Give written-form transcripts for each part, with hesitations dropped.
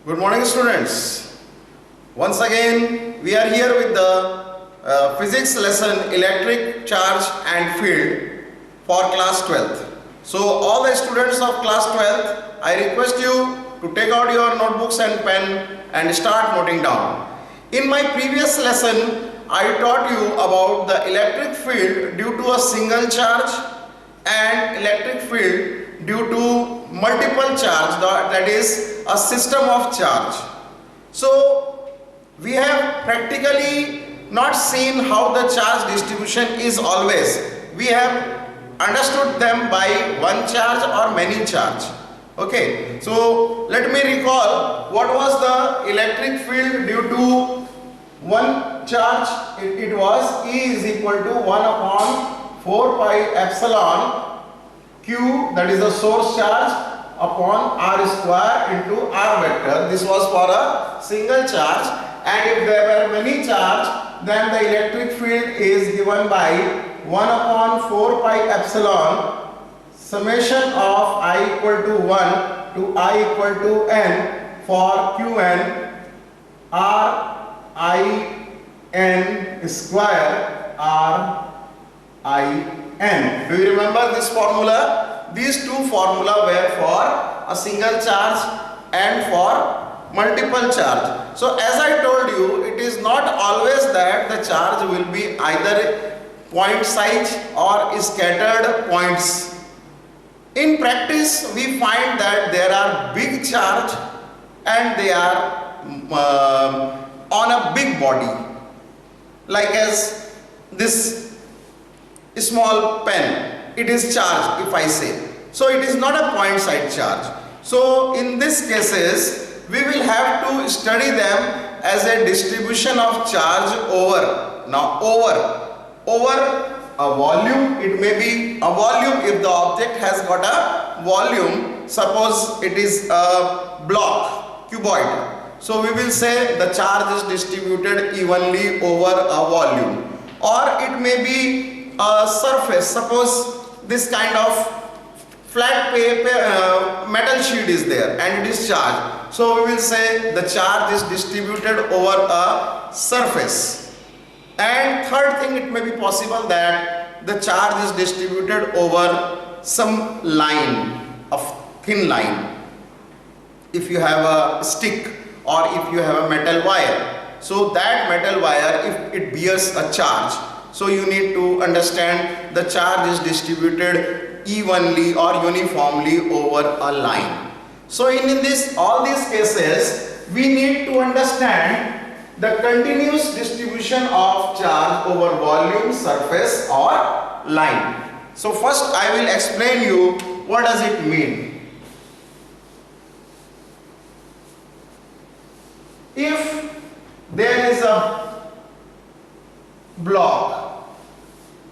Good morning, students. Once again, we are here with the physics lesson electric charge and field for class 12th. So, all the students of class 12th, I request you to take out your notebooks and pen and start noting down. In my previous lesson, I taught you about the electric field due to a single charge and electric field due to multiple charge, that is a system of charge. So we have practically not seen how the charge distribution is always. We have understood them by one charge or many charge. Okay, so let me recall what was the electric field due to one charge. It was E is equal to 1 upon 4 pi epsilon Q, that is the source charge, upon R square into R vector. This was for a single charge, and if there were many charge, then the electric field is given by 1 upon 4 pi epsilon summation of I equal to 1 to I equal to n for Qn R I n square R I n. Do you remember this formula? These two formula were for a single charge and for multiple charge. So as I told you, it is not always that the charge will be either point size or scattered points. In practice, we find that there are big charge and they are on a big body, like as this small pen, it is charged if I say. So it is not a point side charge. So in these cases, we will have to study them as a distribution of charge over. Now over a volume, it may be a volume if the object has got a volume. Suppose it is a block, cuboid. So we will say the charge is distributed evenly over a volume. Or it may be a surface. Suppose this kind of flat paper, metal sheet is there and it is charged. So we will say the charge is distributed over a surface. And third thing, it may be possible that the charge is distributed over some line, a thin line. If you have a stick or if you have a metal wire, so that metal wire, if it bears a charge, so you need to understand the charge is distributed evenly or uniformly over a line. So in all these cases, we need to understand the continuous distribution of charge over volume, surface or line. So first I will explain you what does it mean. If there is a block,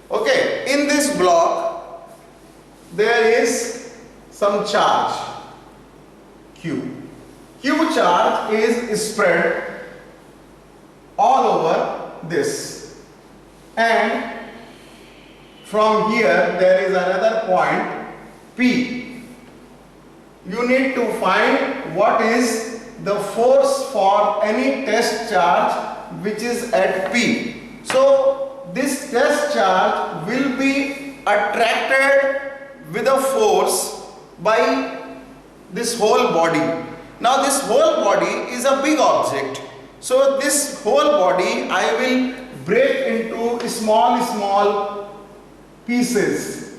okay, in this block there is some charge Q. Q charge is spread all over this, and from here there is another point P. You need to find what is the force for any test charge which is at P. So this test charge will be attracted with a force by this whole body. Now this whole body is a big object. So this whole body I will break into small pieces,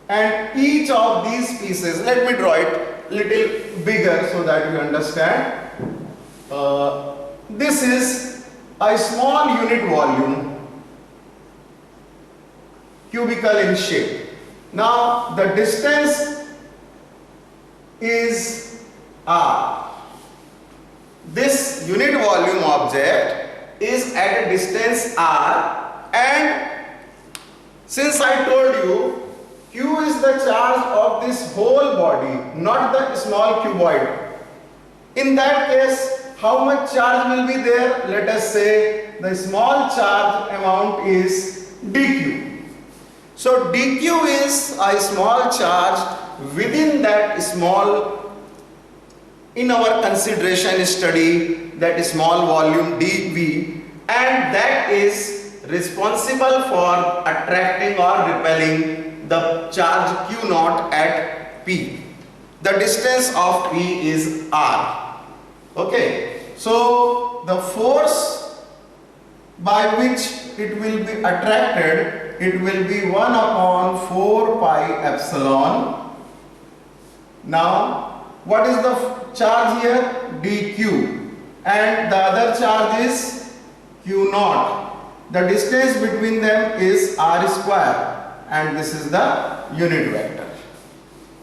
and each of these pieces, let me draw it little bigger so that you understand. This is a small unit volume, cubical in shape. Now the distance is R. This unit volume object is at a distance R, and since I told you Q is the charge of this whole body, not the small cuboid. In that case, how much charge will be there? Let us say the small charge amount is dq. So dq is a small charge within that small in our consideration study, that small volume dV, and that is responsible for attracting or repelling the charge Q naught at P. The distance of P is R. Okay, so the force by which it will be attracted, it will be 1 upon 4 pi epsilon. Now, what is the charge here? dq, and the other charge is q naught. The distance between them is r square, and this is the unit vector.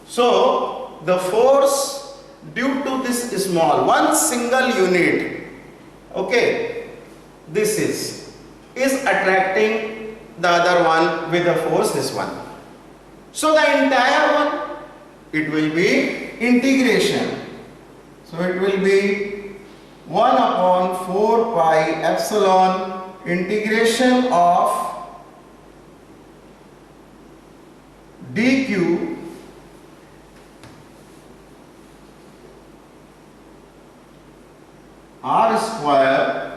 So, the force due to this small, one single unit, okay, this is attracting the other one with the force this one. So the entire one, it will be integration. So it will be 1 upon 4 pi epsilon integration of dq r square.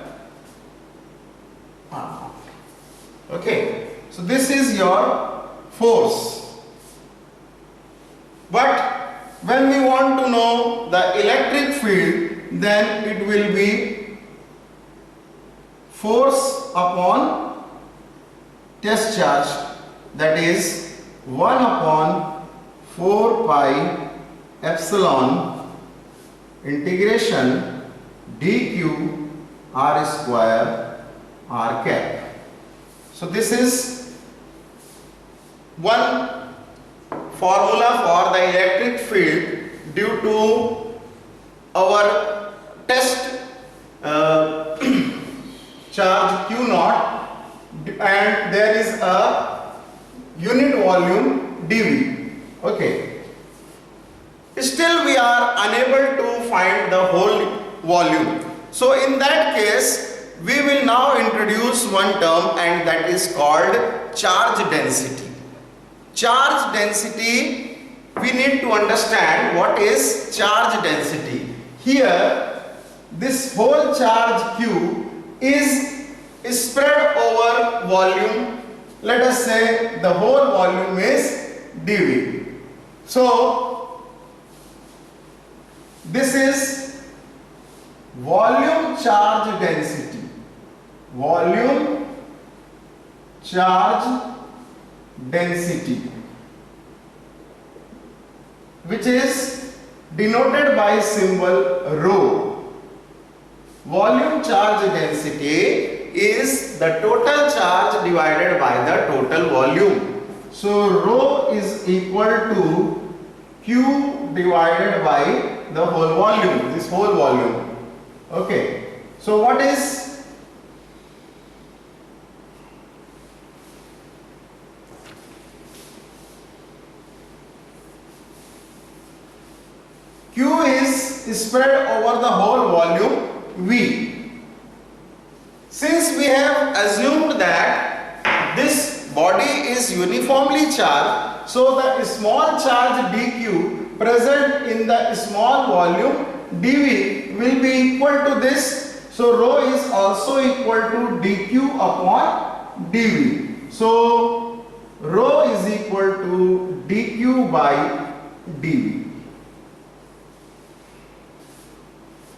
Okay, so this is your force. But when we want to know the electric field, then it will be force upon test charge, that is 1 upon 4 pi epsilon integration dq r square r cap. So this is one formula for the electric field due to our test charge Q naught, and there is a unit volume dV. Okay. Still we are unable to find the whole volume. So in that case, we will now introduce one term, and that is called charge density. Charge density, we need to understand what is charge density. Here, this whole charge Q is spread over volume. Let us say the whole volume is dV. So, this is volume charge density. Volume charge density, which is denoted by symbol rho. Volume charge density is the total charge divided by the total volume. So rho is equal to Q divided by the whole volume, this whole volume. Okay. So what is Q is spread over the whole volume V. Since we have assumed that this body is uniformly charged, so the small charge dq present in the small volume dV will be equal to this. So rho is also equal to dq upon dV. So rho is equal to dq by dV.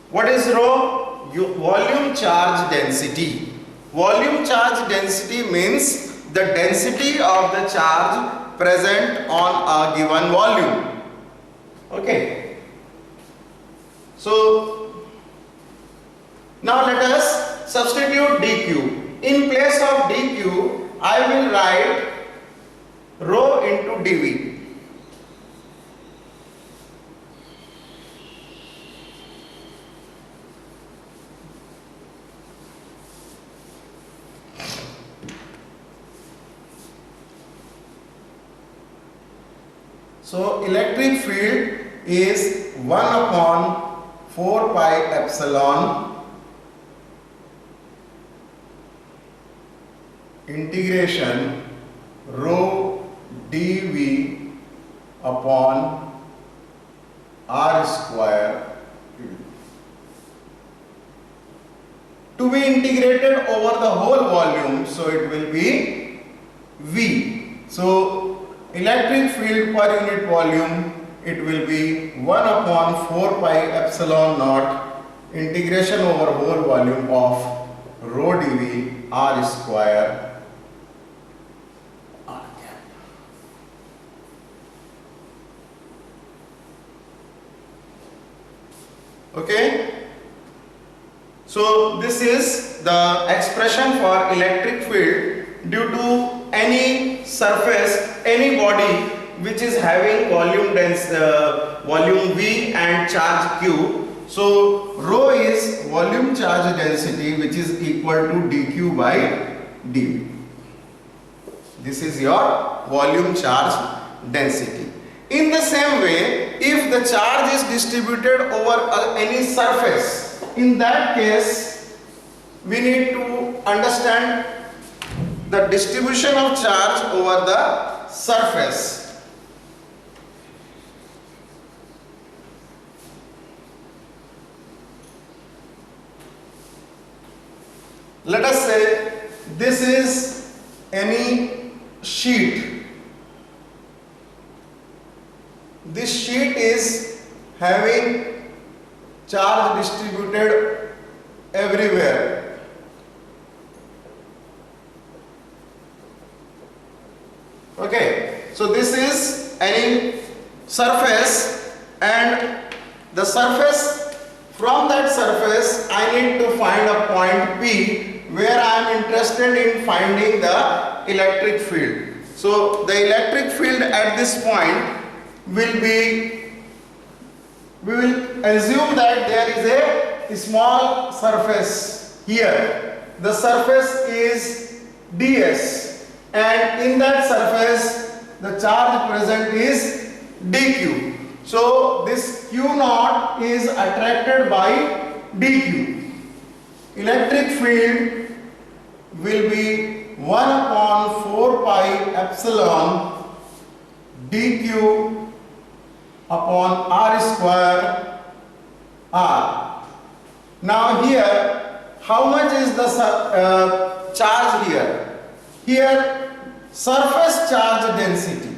What is rho? Volume charge density. Volume charge density means the density of the charge present on a given volume. Okay. So now let us substitute dq. In place of dq, I will write rho into dV. So electric field is 1 upon 4 pi epsilon integration rho dV upon r square integrated over the whole volume, so it will be V. So electric field per unit volume, it will be 1 upon 4 pi epsilon naught integration over whole volume of rho dV r square r cap. Okay, so this is the expression for electric field due to any surface, any body which is having volume V and charge Q. So rho is volume charge density, which is equal to dq by dV. This is your volume charge density. In the same way, if the charge is distributed over any surface, in that case we need to understand the distribution of charge over the surface. Let us say this is any sheet. This sheet is having charge distributed everywhere. Okay, so this is any surface, and the surface, from that surface I need to find a point P where I am interested in finding the electric field. So the electric field at this point will be, we will assume that there is a small surface here. The surface is ds, and in that surface the charge present is dq. So this q naught is attracted by dq. Electric field will be 1 upon 4 pi epsilon dq upon r square r. Now here, how much is the charge here? Here, surface charge density.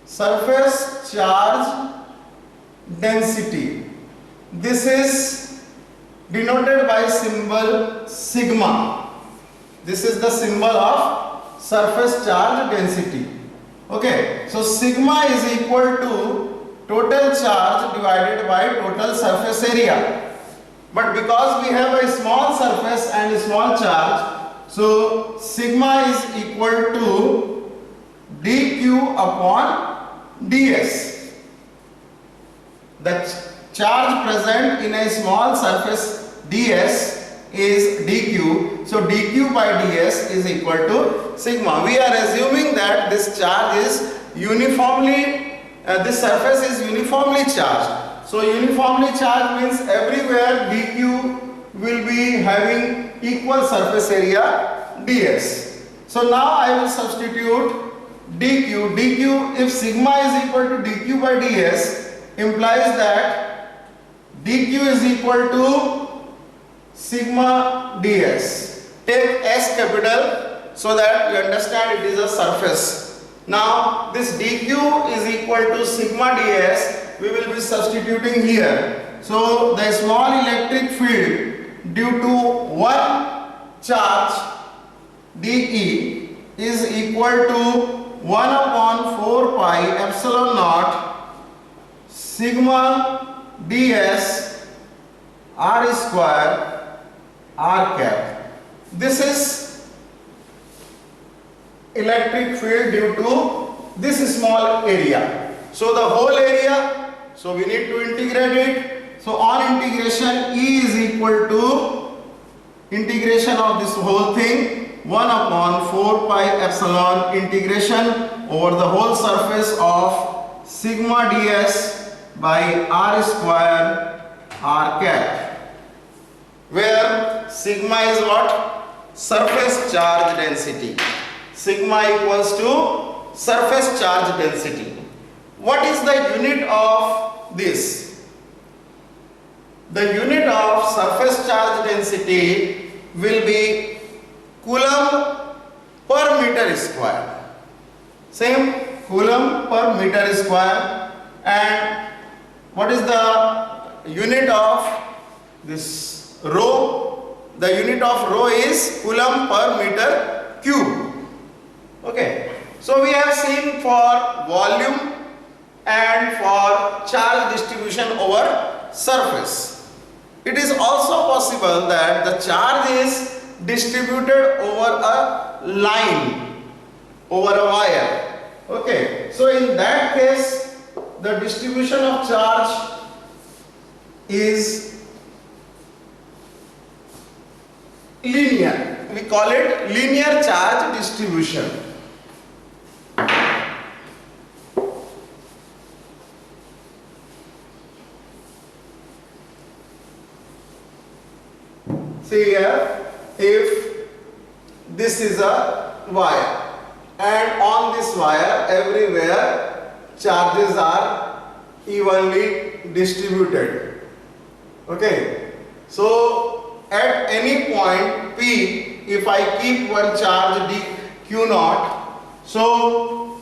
Surface charge density. This is denoted by symbol sigma. This is the symbol of surface charge density. Okay, so sigma is equal to total charge divided by total surface area. But because we have a small surface and a small charge, so sigma is equal to dq upon ds. The charge present in a small surface ds is dq, so dq by ds is equal to sigma. We are assuming that this charge is uniformly, this surface is uniformly charged. So uniformly charged means everywhere dq will be having equal surface area ds. So now I will substitute dq, if sigma is equal to dq by ds, implies that dq is equal to sigma ds. Take S capital so that you understand it is a surface. Now this dq is equal to sigma ds, we will be substituting here. So the small electric field due to one charge dE is equal to 1 upon 4 pi epsilon naught sigma ds r square r cap. This is electric field due to this small area. So the whole area, so we need to integrate it. So on integration, E is equal to integration of this whole thing 1 upon 4 pi epsilon integration over the whole surface of sigma ds by r square r cap, where sigma is what? Surface charge density. Sigma equals to surface charge density. What is the unit of this? the unit of surface charge density will be coulomb per meter square. Same, coulomb per meter square. And what is the unit of this rho? The unit of rho is coulomb per meter cube. Okay, so we have seen for volume and for charge distribution over surface. It is also possible that the charge is distributed over a line, over a wire. Okay, so in that case, the distribution of charge is linear. We call it linear charge distribution. See here, if this is a wire and on this wire everywhere charges are evenly distributed. Okay, so at any point P, if I keep one charge d q naught, so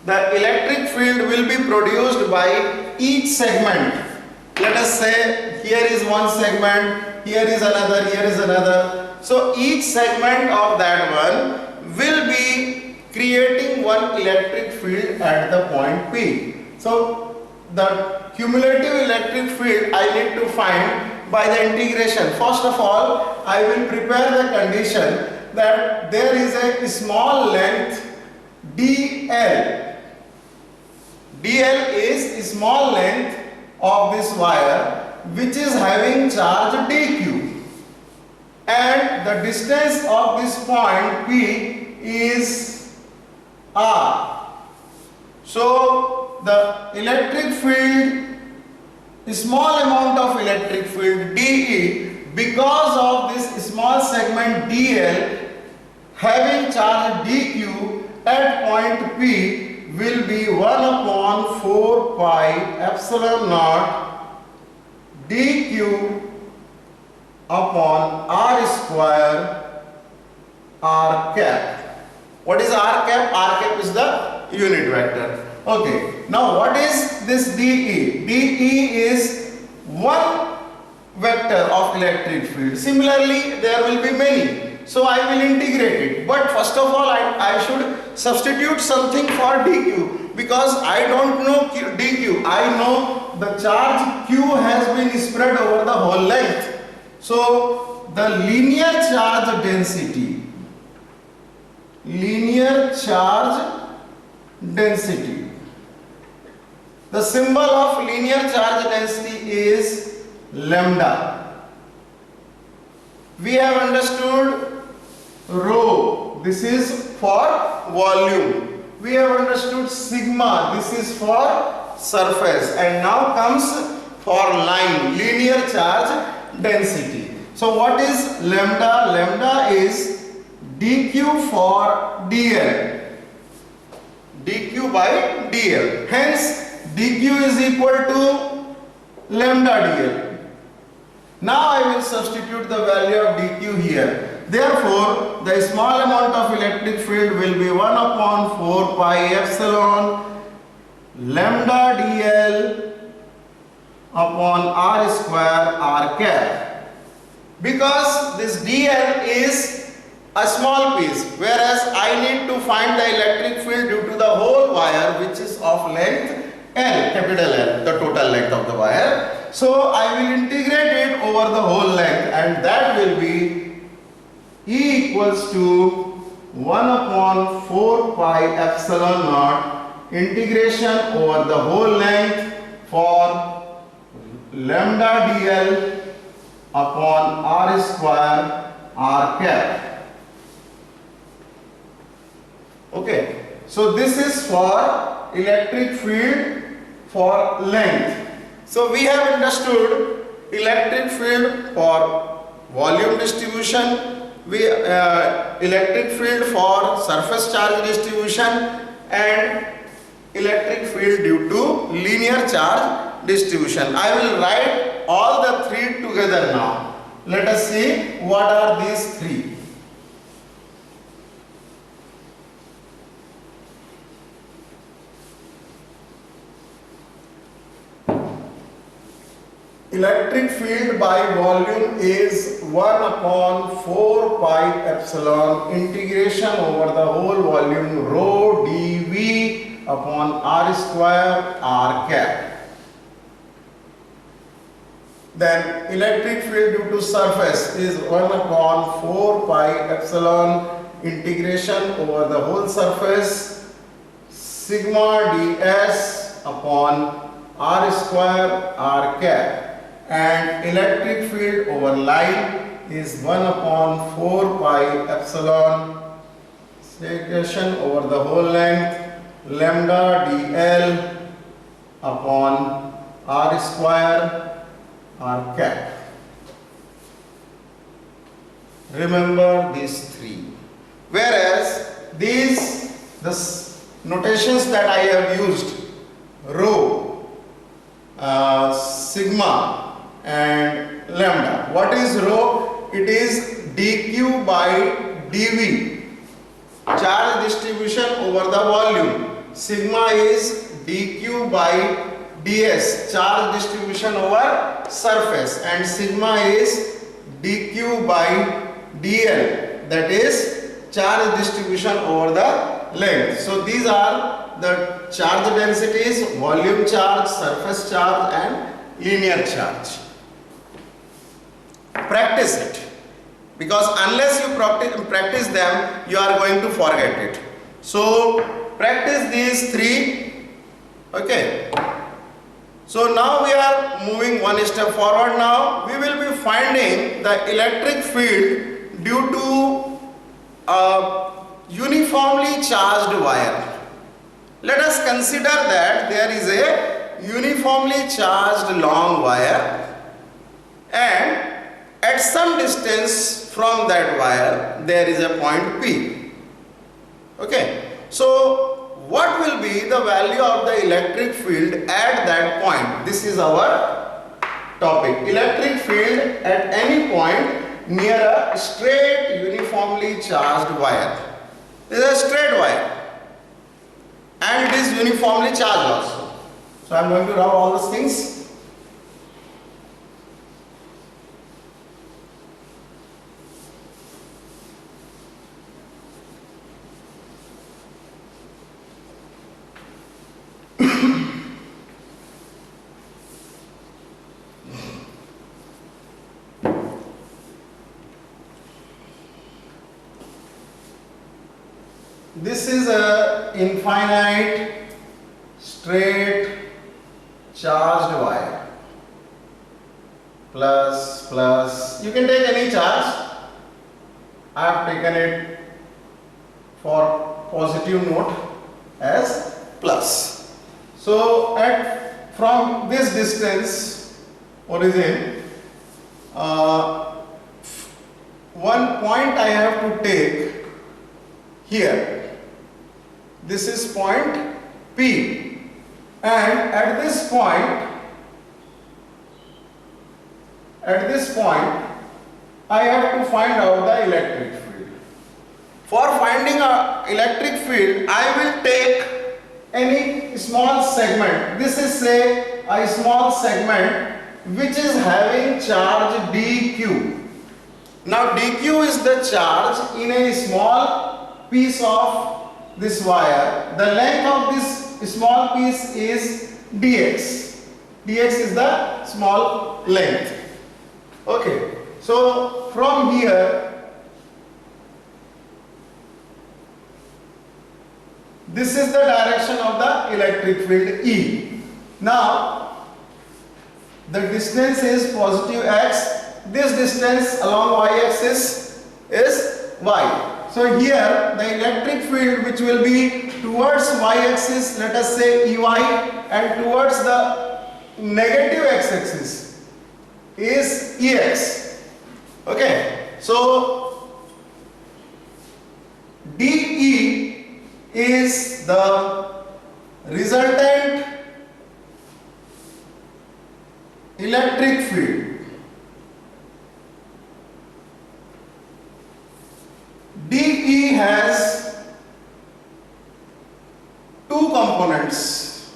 the electric field will be produced by each segment. Let us say here is one segment, here is another, here is another. So each segment of that one will be creating one electric field at the point P. So the cumulative electric field I need to find by the integration. First of all, I will prepare the condition that there is a small length dl. dl is a small length of this wire which is having charge dq, and the distance of this point P is r. So the electric field, a small amount of electric field dE, because of this small segment dl having charge dq at point P, will be 1 upon 4 pi epsilon naught dq upon r square r cap. What is r cap? R cap is the unit vector. Okay, now what is this dE? dE is one vector of electric field. Similarly, there will be many. So I will integrate it. But first of all, I should substitute something for dq, because I don't know dq. I know the charge q has been spread over the whole length. So the linear charge density, the symbol of linear charge density is lambda. We have understood rho, this is for volume. We have understood sigma, this is for surface. And now comes for line, linear charge density. So what is lambda? Lambda is dq for dl, dq by dl. Hence dq is equal to lambda dl. Now I will substitute the value of dq here. Therefore, the small amount of electric field will be 1 upon 4 pi epsilon lambda dl upon r square r cap. Because this dl is a small piece, whereas I need to find the electric field due to the whole wire, which is of length L, capital L, the total length of the wire. So I will integrate it over the whole length, and that will be E equals to 1 upon 4 pi epsilon naught integration over the whole length for lambda dl upon r square r cap. Okay, so this is for electric field for length. So we have understood electric field for volume distribution, electric field for surface charge distribution, and electric field due to linear charge distribution. I will write all the three together now. Let us see what are these three. Electric field by volume is 1 upon 4 pi epsilon integration over the whole volume rho dV upon r square r cap. Then electric field due to surface is 1 upon 4 pi epsilon integration over the whole surface sigma ds upon r square r cap. And electric field over line is 1 upon 4 pi epsilon integration over the whole length lambda dl upon r square r cap. Remember these three. Whereas these notations that I have used, rho, sigma and lambda. What is rho? It is dq by dv, charge distribution over the volume. Sigma is dq by ds, charge distribution over surface, and sigma is dq by dl, that is charge distribution over the length. So these are the charge densities: volume charge, surface charge and linear charge. Practice it, because unless you practice them, you are going to forget it. So practice these three. Okay. So now we are moving one step forward. Now we will be finding the electric field due to a uniformly charged wire. Let us consider that there is a uniformly charged long wire, and at some distance from that wire there is a point P. Okay. So what will be the value of the electric field at that point? This is our topic. Electric field at any point near a straight uniformly charged wire. This is a straight wire and it is uniformly charged also. So I am going to rub all those things. This is a infinite straight charged wire. Plus, you can take any charge. I have taken it for positive note as plus. So from this distance origin, one point I have to take here. This is point P, and at this point I have to find out the electric field. For finding a electric field, I will take any small segment. This is, say, a small segment which is having charge dq. Now dq is the charge in a small piece of this wire. The length of this small piece is dx. dx is the small length. Okay. So from here, this is the direction of the electric field E. Now the distance is positive x. This distance along y-axis is y. So here the electric field which will be towards y-axis, let us say Ey, and towards the negative x-axis is Ex. Okay. So dE is the resultant electric field. DE has two components.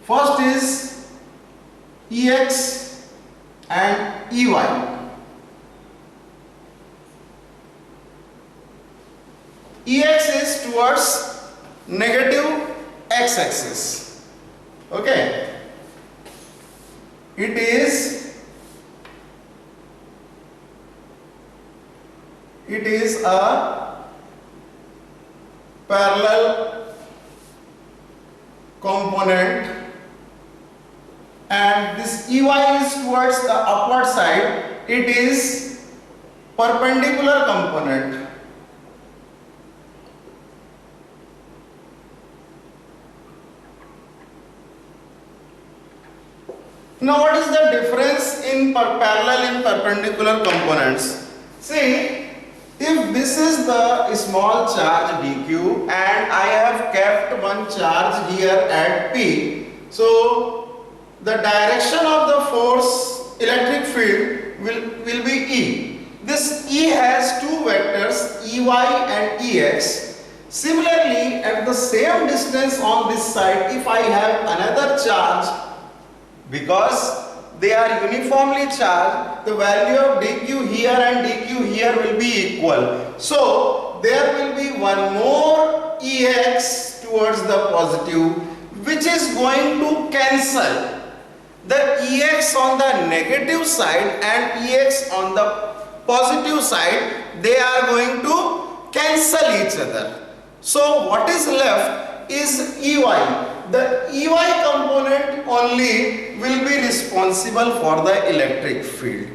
First is EX and EY. EX is towards negative x-axis. Okay. It is a parallel component, and this EY is towards the upward side. It is perpendicular component. Now what is the difference in parallel and perpendicular components? See, if this is the small charge dq and I have kept one charge here at P, so the direction of the force electric field will be E. This E has two vectors EY and EX. Similarly, at the same distance on this side, if I have another charge, because they are uniformly charged, the value of dq here and dq here will be equal. So there will be one more Ex towards the positive, which is going to cancel the Ex on the negative side and Ex on the positive side. They are going to cancel each other. So what is left is Ey. The Ey component only will be responsible for the electric field.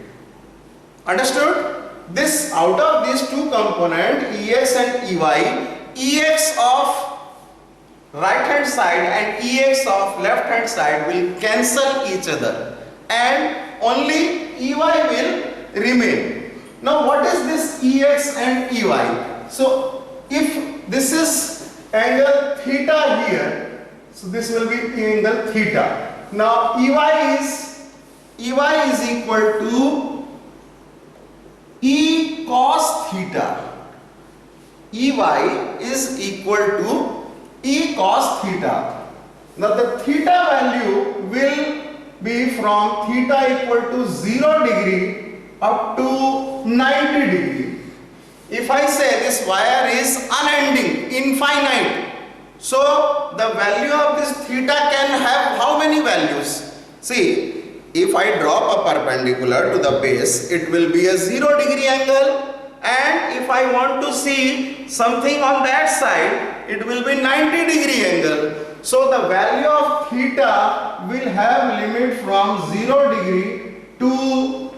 Understood? This, out of these two components, Ex and Ey, Ex of right hand side and Ex of left hand side will cancel each other and only Ey will remain. Now what is this Ex and Ey? So if this is angle theta here, so this will be angle theta. Now Ey is equal to E cos theta. Ey is equal to E cos theta. Now the theta value will be from theta equal to 0 degree up to 90 degree. If I say this wire is unending, infinite, so the value of this theta can have how many values? See, if I drop a perpendicular to the base, it will be a 0 degree angle, and if I want to see something on that side, it will be 90 degree angle. So the value of theta will have limit from 0 degree to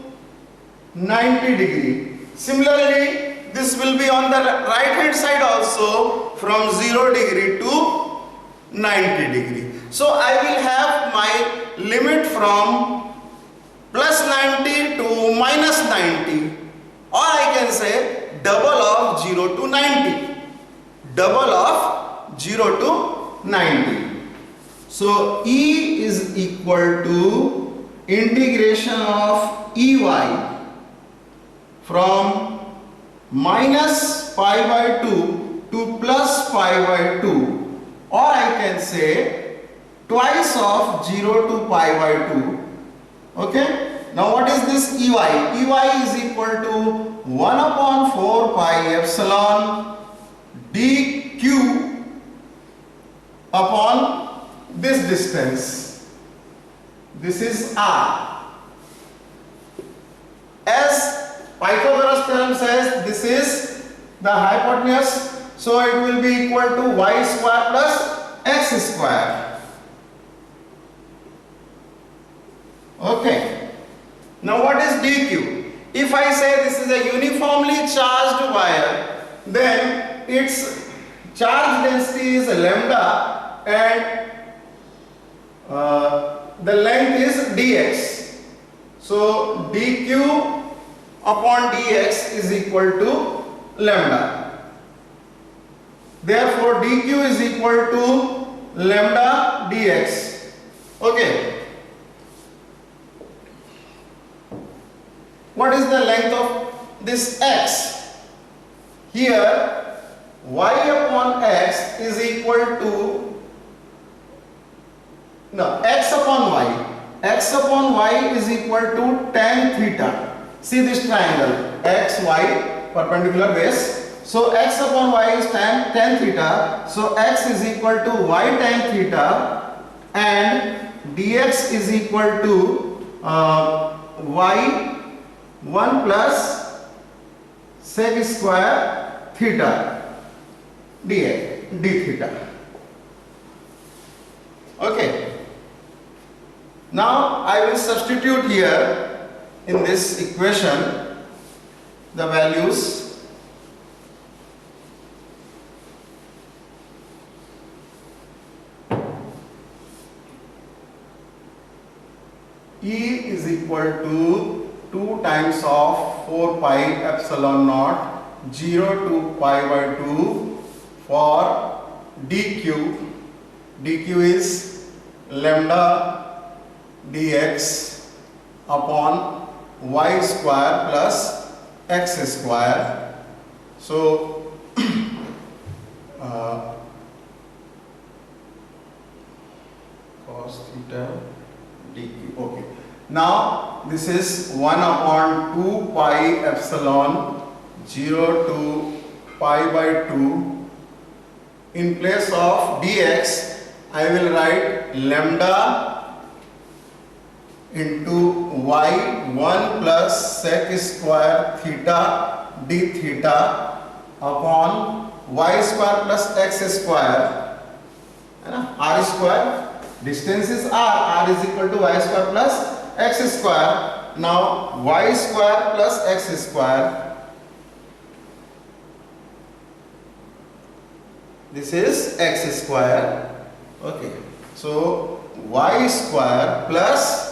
90 degree. Similarly, this will be on the right hand side also from 0 degree to 90 degree. So I will have my limit from plus 90 to minus 90, or I can say double of 0 to 90. Double of 0 to 90. So E is equal to integration of Ey from minus pi by 2 to plus pi by 2, or I can say twice of 0 to pi by 2. Okay. Now what is this Ey? Ey is equal to 1 upon 4 pi epsilon dq upon this distance. This is r. As Pythagoras theorem says, this is the hypotenuse, so it will be equal to y square plus x square. Okay. Now what is dq? If I say this is a uniformly charged wire, then its charge density is lambda and the length is dx. So dq upon dx is equal to lambda. Therefore dq is equal to lambda dx. Okay. What is the length of this x? Here y upon x is equal to, no, x upon y. X upon y is equal to tan theta. See this triangle, x, y, perpendicular base. So x upon y is tan theta. So x is equal to y tan theta and dx is equal to y 1 plus sec square theta d theta. Okay. Now I will substitute here in this equation the values. E is equal to 2 times of 4 pi epsilon naught 0 to pi by 2 for dq. dq is lambda dx upon y square plus x square. So cos theta dq. Okay. Now this is 1 upon 2 pi epsilon 0 to pi by 2. In place of dx, I will write lambda into y 1 plus sec square theta d theta upon y square plus x square, r square, distance is r is equal to y square plus x square. Now y square plus x square, this is x square. Okay, so y square plus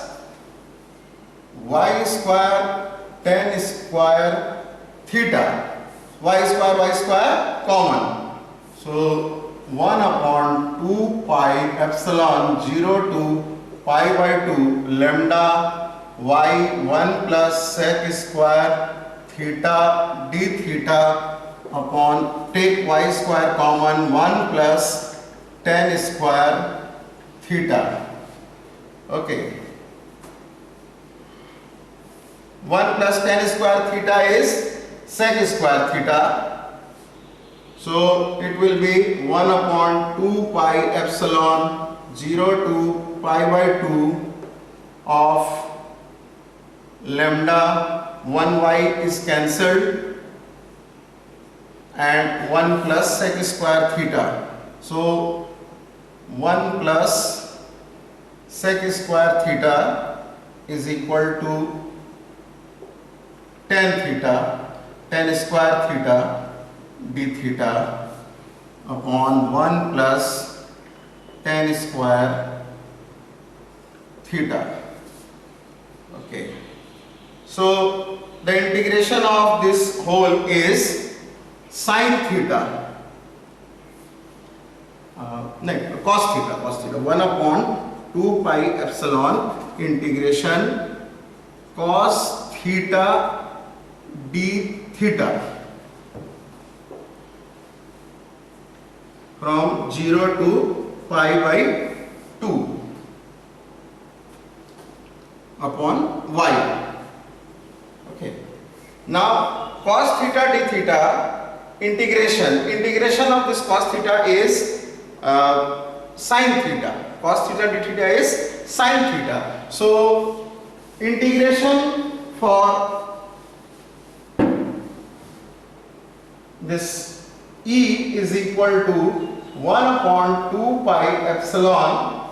y square tan square theta, y square common. So 1 upon 2 pi epsilon 0 to pi by 2 lambda y 1 plus sec square theta d theta upon, take y square common, 1 plus tan square theta. Okay. 1 plus tan square theta is sec square theta. So it will be 1 upon 2 pi epsilon 0 to pi by 2 of lambda 1y is cancelled and 1 plus sec square theta. So 1 plus sec square theta is equal to tan theta, tan square theta d theta upon 1 plus tan square theta. Okay. So the integration of this whole is sin theta. Cos theta 1 upon 2 pi epsilon integration cos theta d theta from 0 to pi by 2 upon y. Okay. Now cos theta d theta integration of this cos theta is sin theta. Cos theta d theta is sin theta. So integration for this E is equal to 1 upon 2 pi epsilon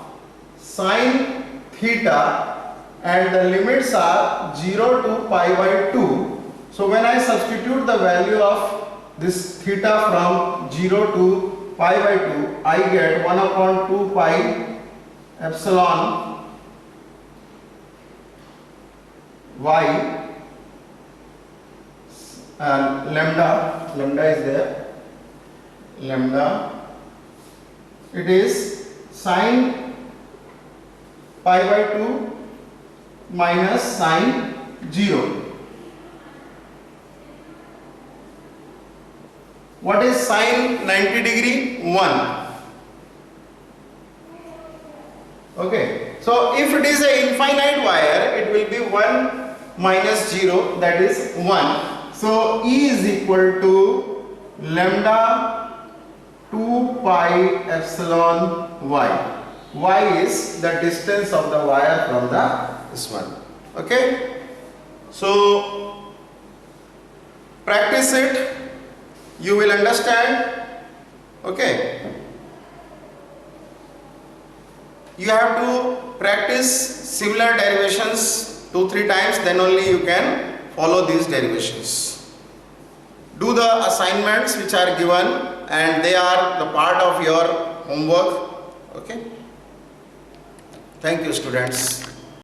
sin theta and the limits are 0 to pi by 2. So when I substitute the value of this theta from 0 to pi by 2, I get 1 upon 2 pi epsilon y and lambda is there, lambda, it is sine pi by 2 minus sine 0. What is sine 90 degree? 1. Okay, so if it is an infinite wire, it will be 1 minus 0, that is 1. So E is equal to lambda 2 pi epsilon y. Y is the distance of the wire from this one. Okay, so practice it, you will understand. Okay, you have to practice similar derivations 2-3 times, then only you can follow these derivations. Do the assignments which are given, and they are the part of your homework. Okay, thank you, students.